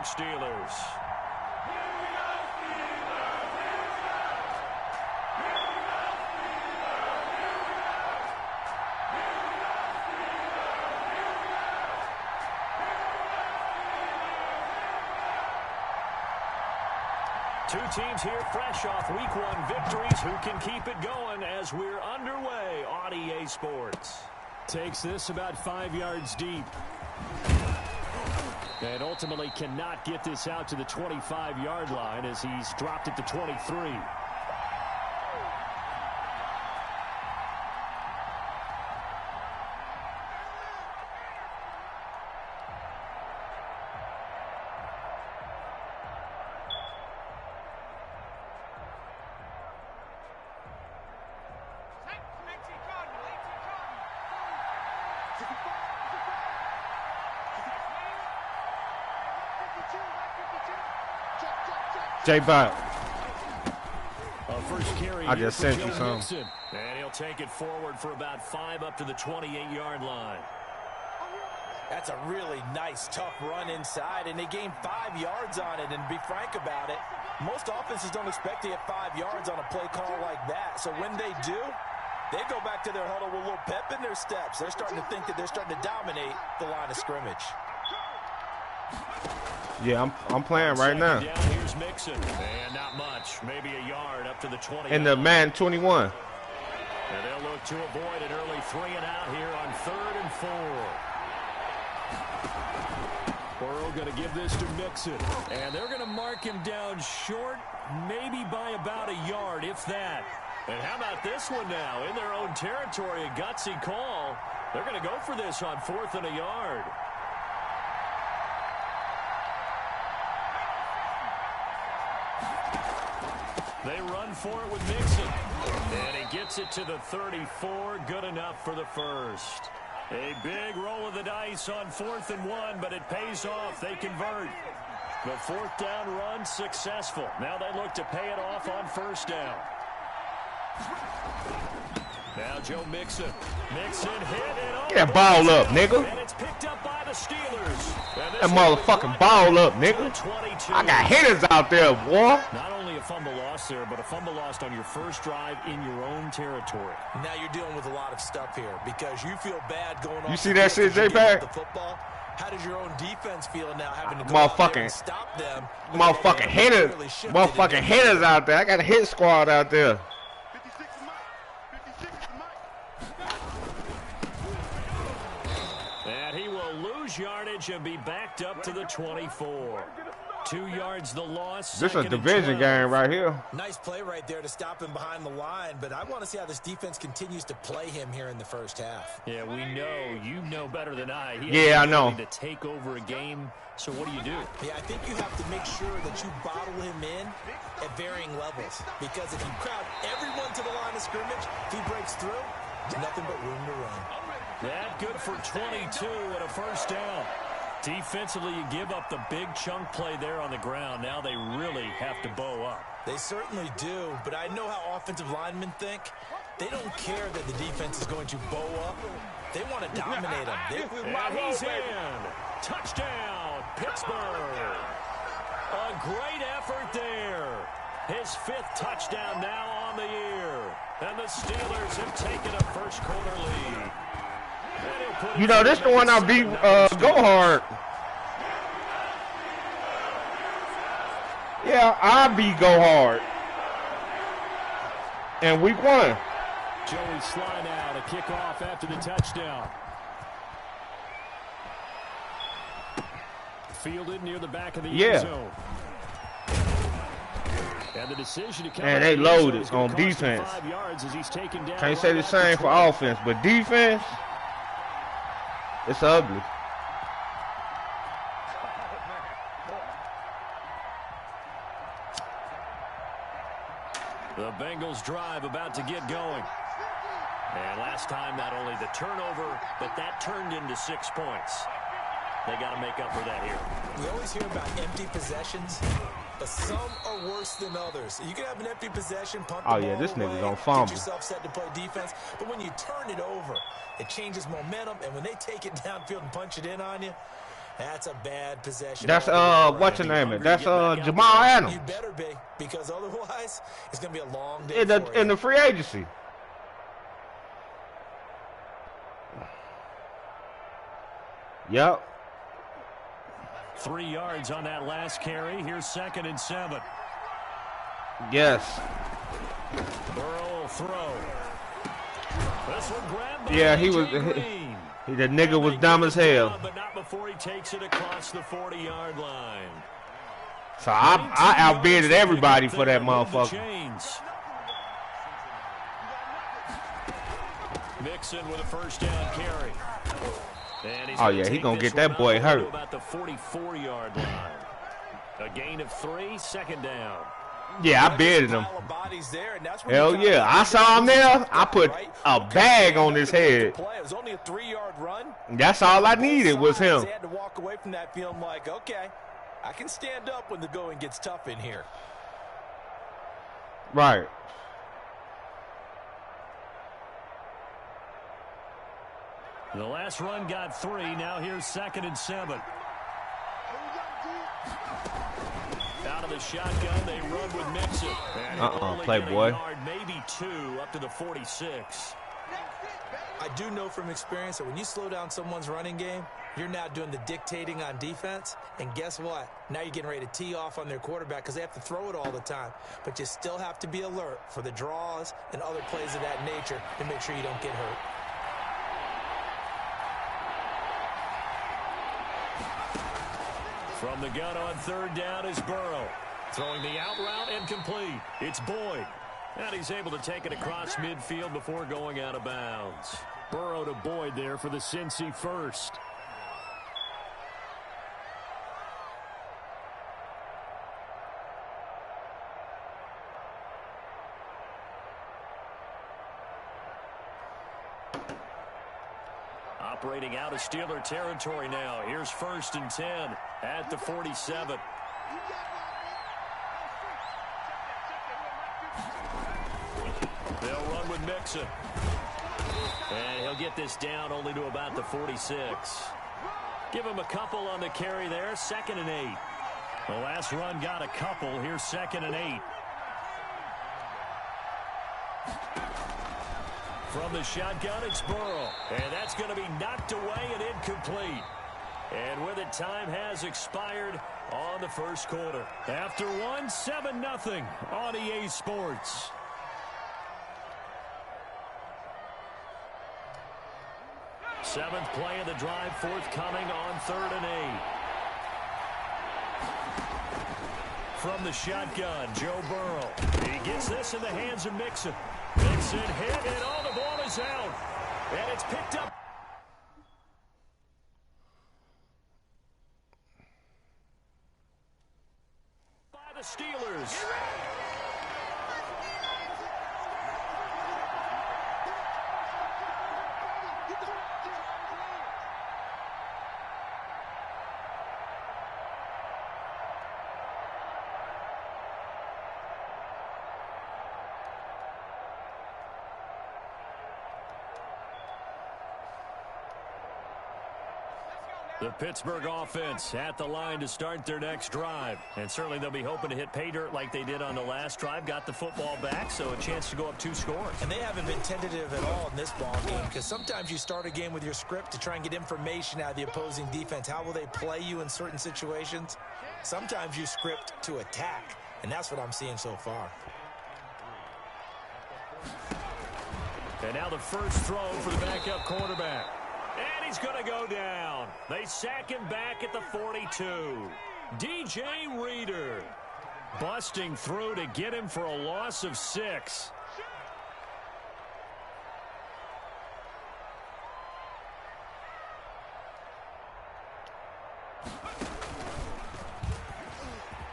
Steelers. Two teams here fresh off Week 1 victories. Who can keep it going as we're underway on EA Sports? Takes this about 5 yards deep. And ultimately cannot get this out to the 25-yard line as he's dropped it to 23. J-Bot. I just sent you some. And he'll take it forward for about 5 up to the 28-yard line. That's a really nice, tough run inside, and they gained 5 yards on it. And to be frank about it, most offenses don't expect to get 5 yards on a play call like that. So when they do, they go back to their huddle with a little pep in their steps. They're starting to think that they're starting to dominate the line of scrimmage. Yeah, I'm playing right now. Down, here's Mixon. And not much, maybe a yard up to the 20. In the man 21. And they'll look to avoid an early 3 and out here on 3rd and 4. Burrow going to give this to Mixon. And they're going to mark him down short, maybe by about a yard, if that. And how about this one now? In their own territory, a gutsy call. They're going to go for this on 4th and a yard. They run for it with Mixon. And he gets it to the 34. Good enough for the first. A big roll of the dice on 4th and 1, but it pays off. They convert. The 4th down run successful. Now they look to pay it off on 1st down. Now Joe Mixon. Mixon hit it. Get that ball up, nigga. And it's picked up by the Steelers. That motherfucking ball up, nigga. I got hitters out there, boy. Not only a fumble lost there, but a fumble lost on your first drive in your own territory. Now you're dealing with a lot of stuff here because you feel bad going on. You see that shit, J-Pack? How does your own defense feel now having to go motherfucking out there and stop them? Motherfucking hitters. Motherfucking hitters out there. I got a hit squad out there. And he will lose yardage and be backed up to the 24. 2 yards the loss. This is a division game right here. Nice play right there to stop him behind the line, but I want to see how this defense continues to play him here in the first half. Yeah, we know. You know better than I. Yeah, I know. To take over a game, so what do you do? Yeah, I think you have to make sure that you bottle him in at varying levels, because if you crowd everyone to the line of scrimmage, if he breaks through, there's nothing but room to run. That good for 22 and a first down. Defensively, you give up the big chunk play there on the ground. Now they really have to bow up. They certainly do, but I know how offensive linemen think. They don't care that the defense is going to bow up. They want to dominate them. And he's in. Touchdown, Pittsburgh. A great effort there. His 5th touchdown now on the year. And the Steelers have taken a first-quarter lead. You know, this the one I beat Go Hard. Yeah, I beat Go Hard. And week 1. Joey Sly now to kick off after the touchdown. Fielded near the back of the end zone. And the decision to come and they loaded on defense. Can't say the same for offense, but defense, it's ugly. The Bengals drive about to get going. And last time, not only the turnover, but that turned into 6 points. They got to make up for that here. We always hear about empty possessions, but some are worse than others. You can have an empty possession, punt the ball away, this nigga gonna fumble. get yourself set to play defense, but when you turn it over, it changes momentum, and when they take it downfield and punch it in on you, That's a bad possession. That's what's your name? That's Jamal Adams. You better be, because otherwise it's gonna be a long day in the free agency. Yep. 3 yards on that last carry. Here's 2nd and 7. Yes. Burrow will throw. This one grabbed by yeah, he was. The nigga was dumb as hell. But not before he takes it across the 40-yard line. So I outbidded everybody for that motherfucker. Mixon with a 1st down carry. Oh yeah, he gonna get that boy hurt. About the 44-yard line. A gain of 3, 2nd down. Yeah, I bidded him. Hell yeah, I saw him there. I put a bag on his head. It was only a 3-yard run. That's all I needed was him. They had to walk away from that feeling like, okay, I can stand up when the going gets tough in here. Right. The last run got 3. Now here's 2nd and 7. Out of the shotgun, they run with Mixon. Playboy. Maybe 2 up to the 46. I do know from experience that when you slow down someone's running game, you're now doing the dictating on defense. And guess what? Now you're getting ready to tee off on their quarterback because they have to throw it all the time. But you still have to be alert for the draws and other plays of that nature to make sure you don't get hurt. From the gun on 3rd down is Burrow. Throwing the out route and complete. It's Boyd. And he's able to take it across midfield before going out of bounds. Burrow to Boyd there for the Cincy 1st. Operating out of Steeler territory now. Here's 1st and 10 at the 47. They'll run with Mixon. And he'll get this down only to about the 46. Give him a couple on the carry there. 2nd and 8. The last run got a couple. Here's 2nd and 8. From the shotgun, it's Burrow. And that's going to be knocked away and incomplete. And with it, time has expired on the 1st quarter. After one, 7-0 on EA Sports. Seventh play of the drive forthcoming on 3rd and 8. From the shotgun, Joe Burrow. He gets this in the hands of Mixon. Mixon hit, and all the ball is out. And it's picked up by the Steelers. The Pittsburgh offense at the line to start their next drive. And certainly they'll be hoping to hit pay dirt like they did on the last drive. Got the football back, so a chance to go up 2 scores. And they haven't been tentative at all in this ball game, because sometimes you start a game with your script to try and get information out of the opposing defense. How will they play you in certain situations? Sometimes you script to attack, and that's what I'm seeing so far. And now the first throw for the backup quarterback. And he's going to go down. They sack him back at the 42. DJ Reader busting through to get him for a loss of 6.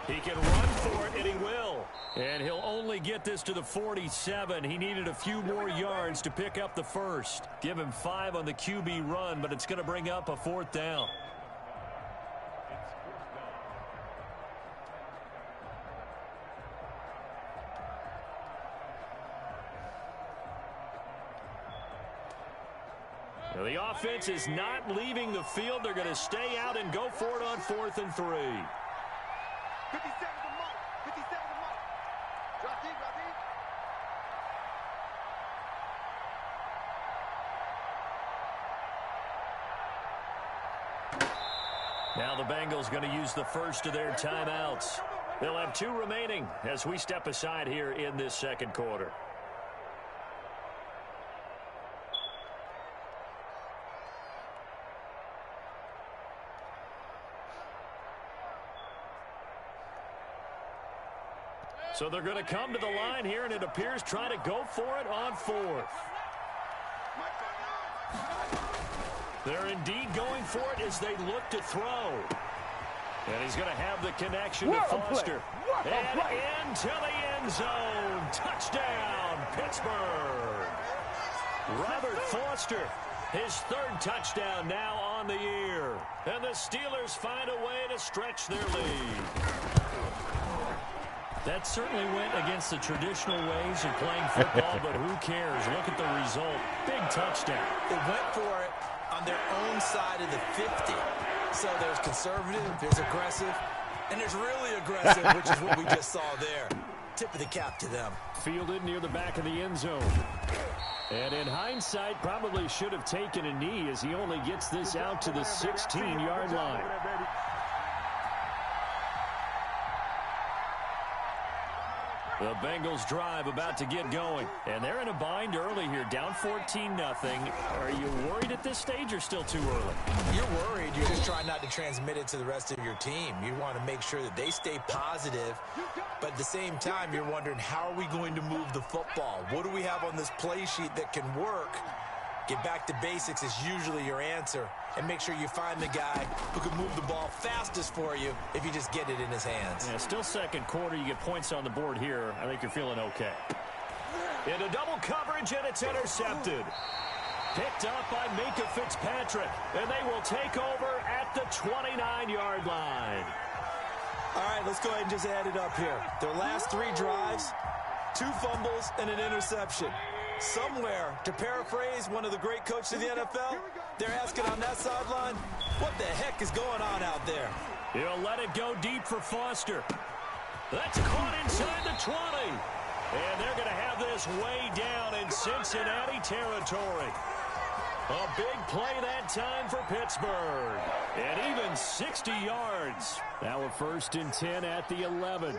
He can run for it, and he will. And he'll only get this to the 47. He needed a few more yards to pick up the first. Give him 5 on the QB run, but it's going to bring up a 4th down. The offense is not leaving the field. They're going to stay out and go for it on 4th and 3. 57 to Mike. 57 to Mike. Drop deep, drop deep. Now the Bengals going to use the first of their timeouts. They'll have 2 remaining as we step aside here in this second quarter. So they're going to come to the line here, and it appears trying to go for it on 4th. They're indeed going for it as they look to throw. And he's going to have the connection to Foster. And into the end zone. Touchdown, Pittsburgh. Robert Foster, his 3rd touchdown now on the year. And the Steelers find a way to stretch their lead. That certainly went against the traditional ways of playing football, but who cares? Look at the result. Big touchdown. They went for it on their own side of the 50. So there's conservative, there's aggressive, and there's really aggressive, which is what we just saw there. Tip of the cap to them. Fielded near the back of the end zone. And in hindsight, probably should have taken a knee as he only gets this out to the 16-yard line. The Bengals drive about to get going. And they're in a bind early here, down 14-0. Are you worried at this stage or still too early? You're worried. You're just trying not to transmit it to the rest of your team. You want to make sure that they stay positive. But at the same time, you're wondering, how are we going to move the football? What do we have on this play sheet that can work? Get back to basics is usually your answer. And make sure you find the guy who can move the ball fastest for you if you just get it in his hands. Yeah, still second quarter. You get points on the board here. I think you're feeling okay. Into double coverage, and it's intercepted. Picked up by Minkah Fitzpatrick. And they will take over at the 29-yard line. All right, let's go ahead and just add it up here. Their last 3 drives, 2 fumbles and an interception. Somewhere, to paraphrase one of the great coaches of the NFL, they're asking on that sideline, what the heck is going on out there? He'll let it go deep for Foster. That's caught inside the 20. And they're going to have this way down in Cincinnati territory. A big play that time for Pittsburgh. And even 60 yards. Now a 1st and 10 at the 11.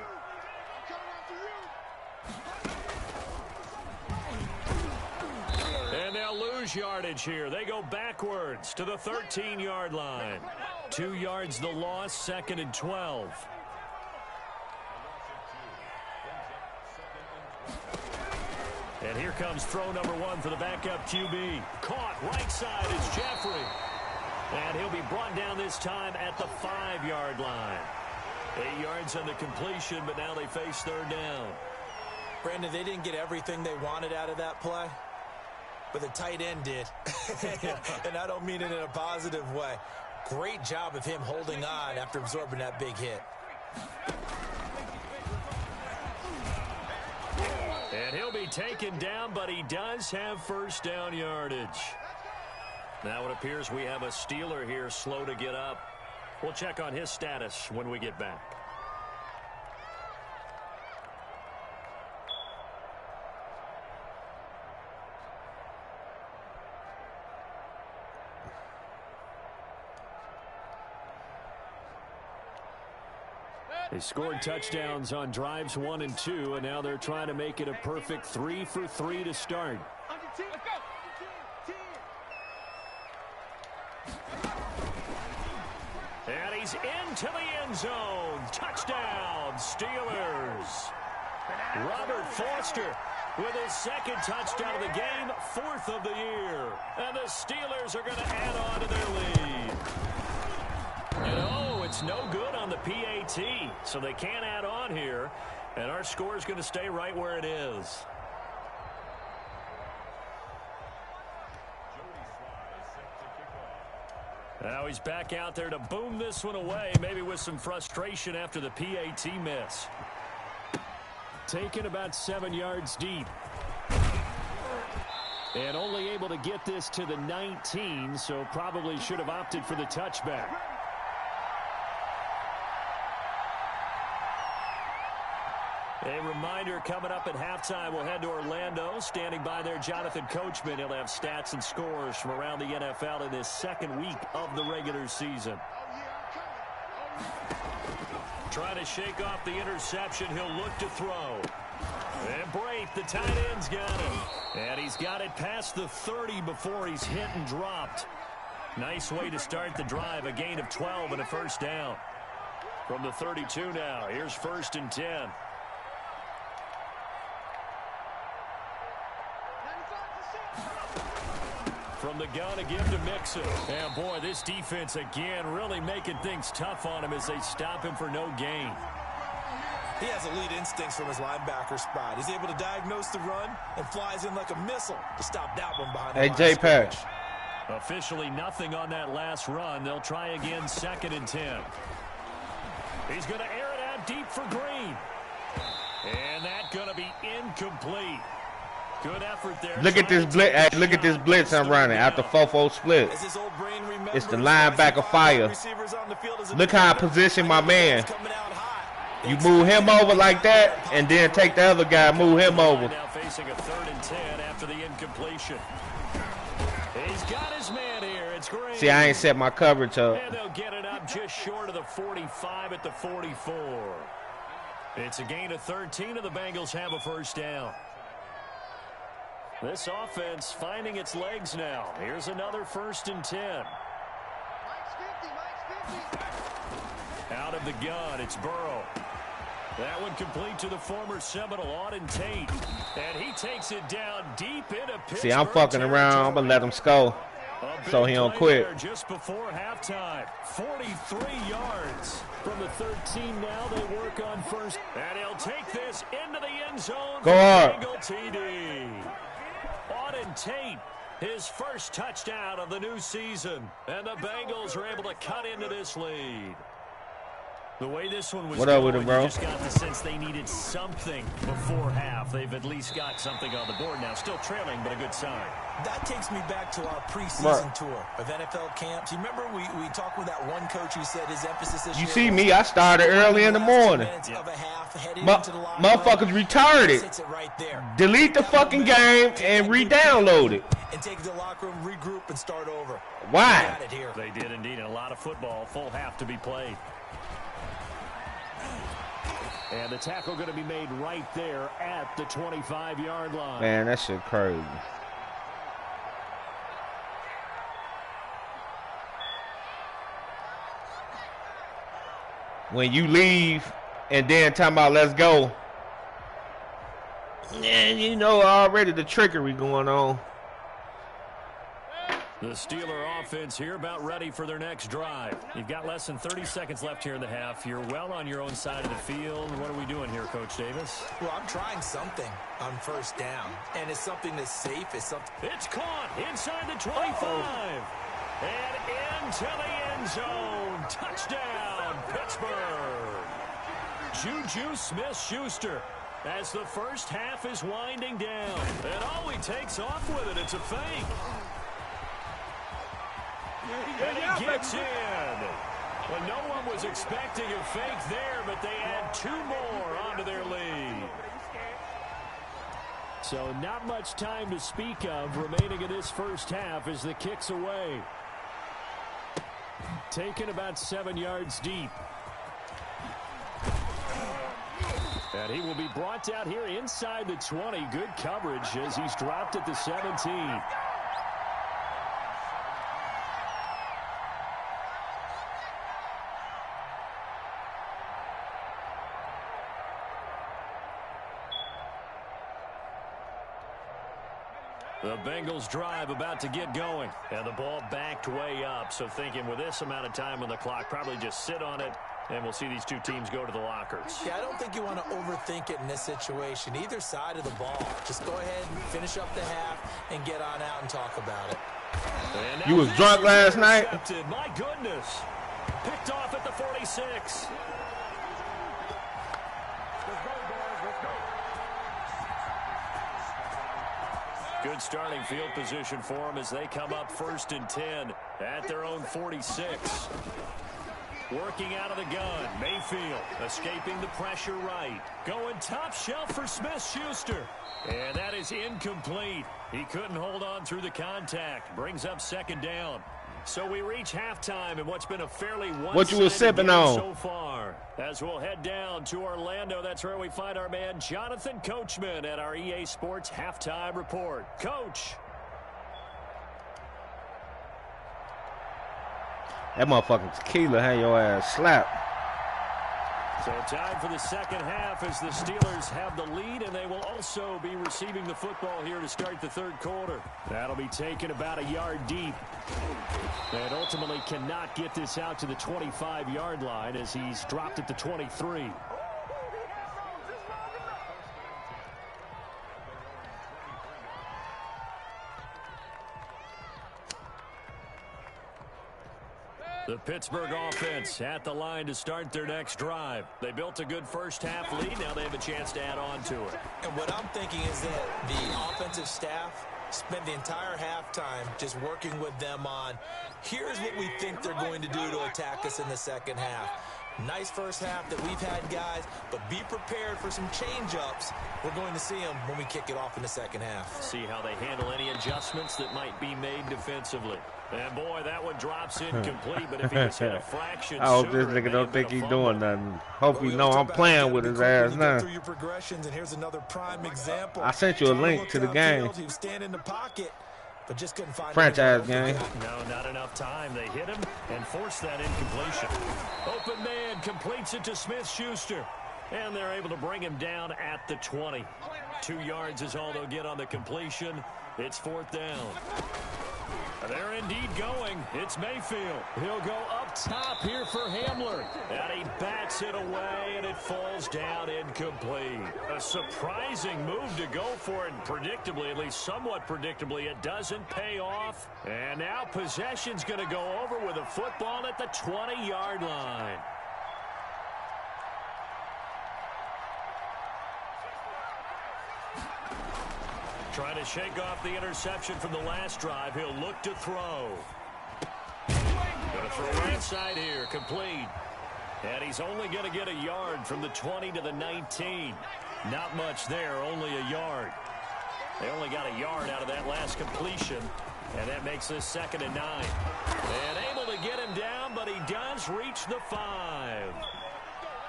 And they'll lose yardage here. They go backwards to the 13-yard line. 2 yards the loss, 2nd and 12. And here comes throw number 1 for the backup QB. Caught right side is Jeffrey. And he'll be brought down this time at the 5-yard line. 8 yards on the completion, but now they face 3rd down. Brandon, they didn't get everything they wanted out of that play, but the tight end did. And I don't mean it in a positive way. Great job of him holding on after absorbing that big hit. And he'll be taken down, but he does have 1st down yardage. Now it appears we have a Steeler here slow to get up. We'll check on his status when we get back. They scored touchdowns on drives 1 and 2, and now they're trying to make it a perfect 3 for 3 to start. And he's into the end zone. Touchdown, Steelers. Robert Foster with his 2nd touchdown of the game, 4th of the year. And the Steelers are going to add on to their lead. And it's no good on the PAT, so they can't add on here. And our score is going to stay right where it is. Now he's back out there to boom this one away, maybe with some frustration after the PAT miss. Taken about 7 yards deep. And only able to get this to the 19, so probably should have opted for the touchback. A reminder, coming up at halftime, we'll head to Orlando. Standing by there, Jonathan Coachman. He'll have stats and scores from around the NFL in this second week of the regular season. Trying to shake off the interception. He'll look to throw. And Brate, the tight end's got it. And he's got it past the 30 before he's hit and dropped. Nice way to start the drive. A gain of 12 and a first down. From the 32 now, here's 1st and 10. From the gun again to Mixon. And boy, this defense again really making things tough on him as they stop him for no gain. He has elite instincts from his linebacker spot. He's able to diagnose the run and flies in like a missile to stop that one behind the line. Hey, J-Patch. Officially nothing on that last run. They'll try again 2nd and 10. He's going to air it out deep for Green. And that's going to be incomplete. Good effort there. Look at this blitz. Hey, look at this blitz I'm running after 4-4 split. It's the linebacker fire. Look how I position my man. You move him over like that, and then take the other guy, move him over. Now facing a 3rd and 10 after the incompletion. He's got his man here. It's great. See, I ain't set my coverage up. And they'll get it up just short of the 45 at the 44. It's a gain of 13, and the Bengals have a first down. This offense finding its legs now. Here's another 1st and 10. Out of the gun, it's Burrow. That one complete to the former Seminole, Auden Tate. And he takes it down deep into Pittsburgh. See, I'm fucking around. I'm going to let him score so he don't quit. Just before halftime, 43 yards. From the 13 now, they work on 1st. And he'll take this into the end zone. Go hard. TD. Auden Tate, his first touchdown of the new season. And the Bengals are able to cut into this lead. The way this one was going, with it, bro? You just got the sense they needed something before half. They've at least got something on the board now. Still trailing, but a good sign. That takes me back to our preseason tour of NFL camps. You remember we talked with that one coach who said his emphasis this year. You see me, I started early in the morning. Motherfuckers retarded. Right delete the fucking game and re-download it. And take the locker room, regroup, and start over. Why? They did indeed. And a lot of football, full half to be played. And the tackle going to be made right there at the 25-yard line. Man, that shit crazy. When you leave and then talking about let's go, and you know already the trickery going on. The Steeler offense here about ready for their next drive. You've got less than 30 seconds left here in the half. You're well on your own side of the field. What are we doing here, Coach Davis? Well, I'm trying something on 1st down, and it's something that's safe. It's caught inside the 25. And into the end zone. Touchdown, Pittsburgh. Juju Smith-Schuster as the first half is winding down. And oh, he takes off with it. It's a fake. And he gets in. Well, no one was expecting a fake there, but they add 2 more onto their lead. So not much time to speak of remaining in this first half as the kick's away. Taken about 7 yards deep. And he will be brought out here inside the 20. Good coverage as he's dropped at the 17. The Bengals drive about to get going. And the ball backed way up. So thinking with this amount of time on the clock, probably just sit on it, and we'll see these two teams go to the lockers. Yeah, I don't think you want to overthink it in this situation. Either side of the ball. Just go ahead and finish up the half and get on out and talk about it. You was drunk last night? My goodness. Picked off at the 46. Good starting field position for them as they come up 1st and 10 at their own 46. Working out of the gun. Mayfield escaping the pressure right. Going top shelf for Smith-Schuster. And that is incomplete. He couldn't hold on through the contact. Brings up 2nd down. So we reach halftime in what's been a fairly one-sided game so far. As we'll head down to Orlando, that's where we find our man Jonathan Coachman at our EA Sports Halftime Report. Coach. That motherfucking tequila had your ass slapped. So time for the 2nd half as the Steelers have the lead, and they will also be receiving the football here to start the 3rd quarter. That'll be taken about a yard deep. And ultimately cannot get this out to the 25-yard line as he's dropped at the 23. The Pittsburgh offense at the line to start their next drive. They built a good 1st half lead. Now they have a chance to add on to it. And what I'm thinking is that the offensive staff spent the entire halftime just working with them on, here's what we think they're going to do to attack us in the 2nd half. Nice 1st half that we've had, guys, but be prepared for some change-ups. We're going to see them when we kick it off in the 2nd half. See how they handle any adjustments that might be made defensively. And boy, that one drops incomplete, but if he just had a fraction I hope this nigga don't think he's doing nothing. Hope he know I'm playing with his ass now. Through your progressions, and here's another prime example. I sent you a link to the game. He was standing in the pocket, but just couldn't find franchise game. No, not enough time. They hit him and forced that incompletion. Open man completes it to Smith-Schuster. And they're able to bring him down at the 20. 2 yards is all they'll get on the completion. It's 4th down. They're indeed going. It's Mayfield. He'll go up top here for Hamler. And he bats it away, and it falls down incomplete. A surprising move to go for it, and predictably, at least somewhat predictably, it doesn't pay off. And now possession's going to go over with a football at the 20-yard line. Trying to shake off the interception from the last drive. He'll look to throw. Going to throw right side here. Complete. And he's only going to get a yard from the 20 to the 19. Not much there, only a yard. They only got a yard out of that last completion. And that makes this 2nd and 9. And able to get him down, but he does reach the 5.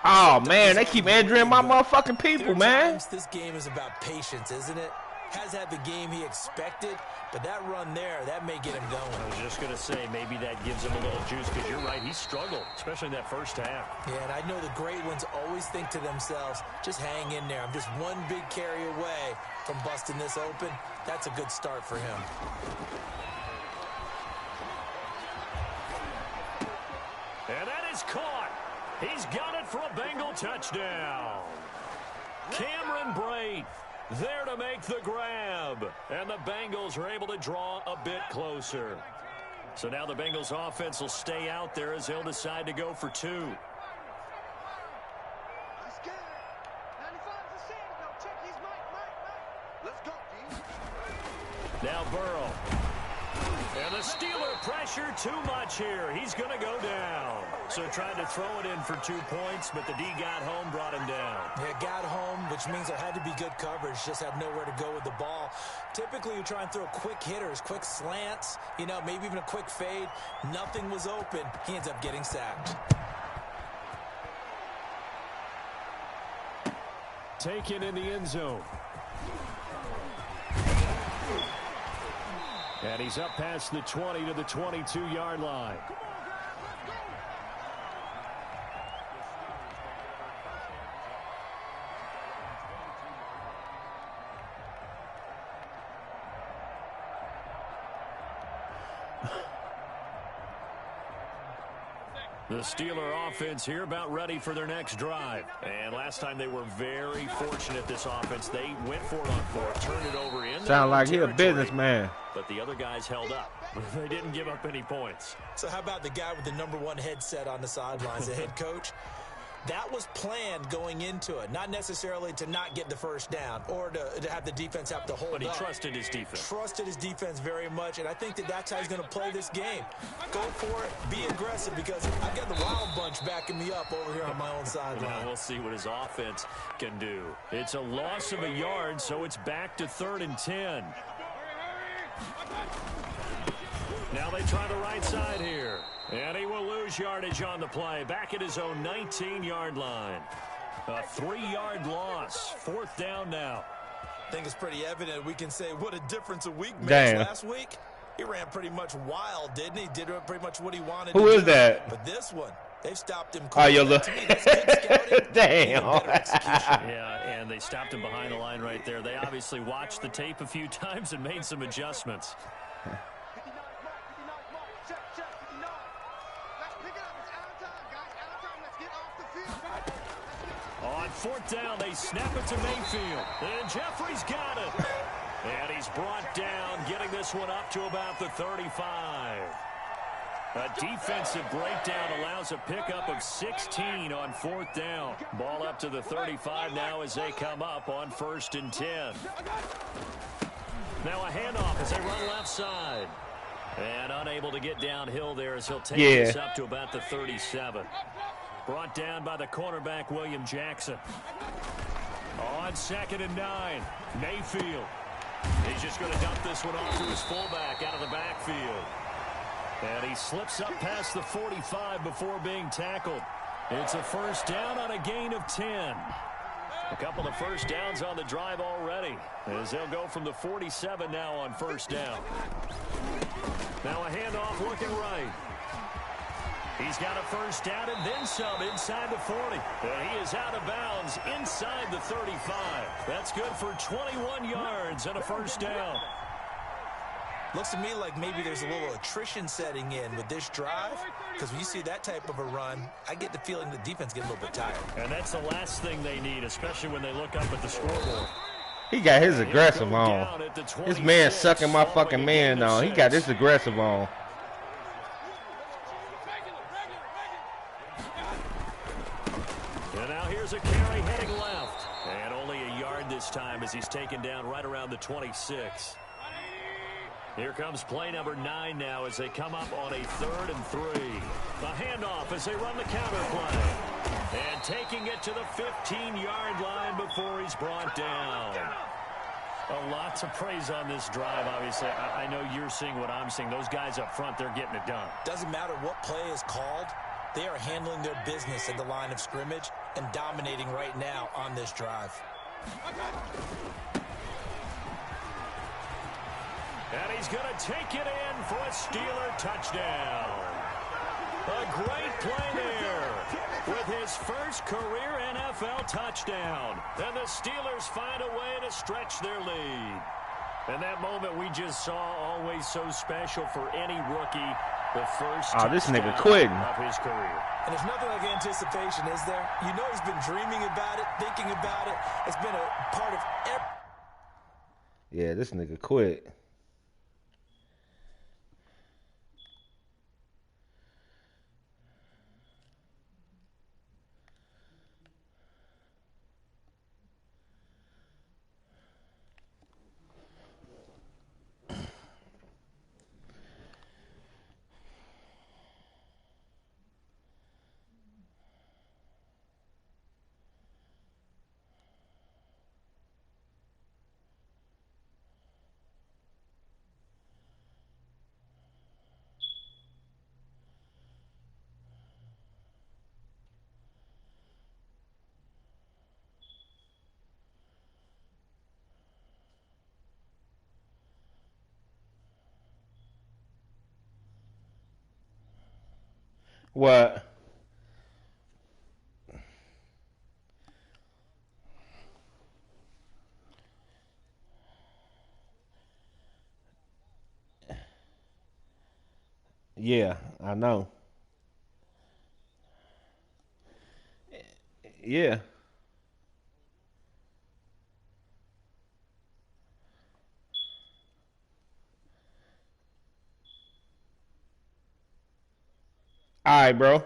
Oh, man, they keep injuring my motherfucking people, man. This game is about patience, isn't it? Has had the game he expected, but that run there, that may get him going. I was just going to say, maybe that gives him a little juice, because you're right, he struggled, especially in that 1st half. Yeah, and I know the great ones always think to themselves, just hang in there. I'm just one big carry away from busting this open. That's a good start for him. And that is caught. He's got it for a Bengal touchdown. Cameron Brate there to make the grab. And the Bengals are able to draw a bit closer. So now the Bengals offense will stay out there as they'll decide to go for 2. Now Burrow. And the Steeler pressure too much here. He's going to go down. So trying to throw it in for 2 points, but the D got home, brought him down. Yeah, got home, which means there had to be good coverage. Just had nowhere to go with the ball. Typically, you try and throw quick hitters, quick slants, you know, maybe even a quick fade. Nothing was open. He ends up getting sacked. Taken in the end zone. And he's up past the 20 to the 22-yard line. The Steeler offense here about ready for their next drive. And last time they were very fortunate, this offense. They went for it on 4th, turned it over in. Sound like he a businessman. But the other guys held up. They didn't give up any points. So how about the guy with the #1 headset on the sidelines, the head coach? That was planned going into it, not necessarily to not get the first down or to have the defense have to hold up. But he trusted his defense. Trusted his defense very much, and I think that's how he's going to play this game. Go for it, be aggressive, because I've got the Wild Bunch backing me up over here on my own sideline. We'll see what his offense can do. It's a loss of a yard, so it's back to 3rd and 10. Now they try the right side here. And he will lose yardage on the play. Back at his own 19-yard line. A 3-yard loss. 4th down now. I think it's pretty evident. We can say what a difference a week makes. Damn. Last week, he ran pretty much wild, didn't he? Did pretty much what he wanted Who to do. is that? But this one, they've stopped him. Oh, you're looking. Damn. Yeah, and they stopped him behind the line right there. They obviously watched the tape a few times and made some adjustments. On 4th down, they snap it to Mayfield. And Jeffrey's got it. And he's brought down, getting this one up to about the 35. A defensive breakdown allows a pickup of 16 on 4th down. Ball up to the 35 now as they come up on 1st and 10. Now a handoff as they run left side. And unable to get downhill there as he'll take this up to about the 37. Brought down by the cornerback, William Jackson. On 2nd and 9, Mayfield. He's just going to dump this one off to his fullback out of the backfield. And he slips up past the 45 before being tackled. It's a 1st down on a gain of 10. A couple of 1st downs on the drive already, as they'll go from the 47 now on 1st down. Now a handoff looking right. He's got a 1st down and then some inside the 40. And he is out of bounds inside the 35. That's good for 21 yards and a 1st down. Looks to me like maybe there's a little attrition setting in with this drive, because when you see that type of a run, I get the feeling the defense gets a little bit tired. And that's the last thing they need, especially when they look up at the scoreboard. He got his aggressive on. This man sucking my fucking man on. He got this aggressive on. And now here's a carry heading left. And only a yard this time as he's taken down right around the 26. Here comes play number 9 now as they come up on a 3rd and 3. The handoff as they run the counter play. And taking it to the 15-yard line before he's brought down. A lot to praise on this drive, obviously. I know you're seeing what I'm seeing. Those guys up front, they're getting it done. Doesn't matter what play is called. They are handling their business at the line of scrimmage and dominating right now on this drive. And he's going to take it in for a Steeler touchdown. A great play there with his first career NFL touchdown. And the Steelers find a way to stretch their lead. And that moment we just saw, always so special for any rookie. The first this nigga quitting of his career. And there's nothing like anticipation, is there? You know he's been dreaming about it, thinking about it. It's been a part of every... Yeah, this nigga quit. What? Yeah, I know. Yeah. All right, bro.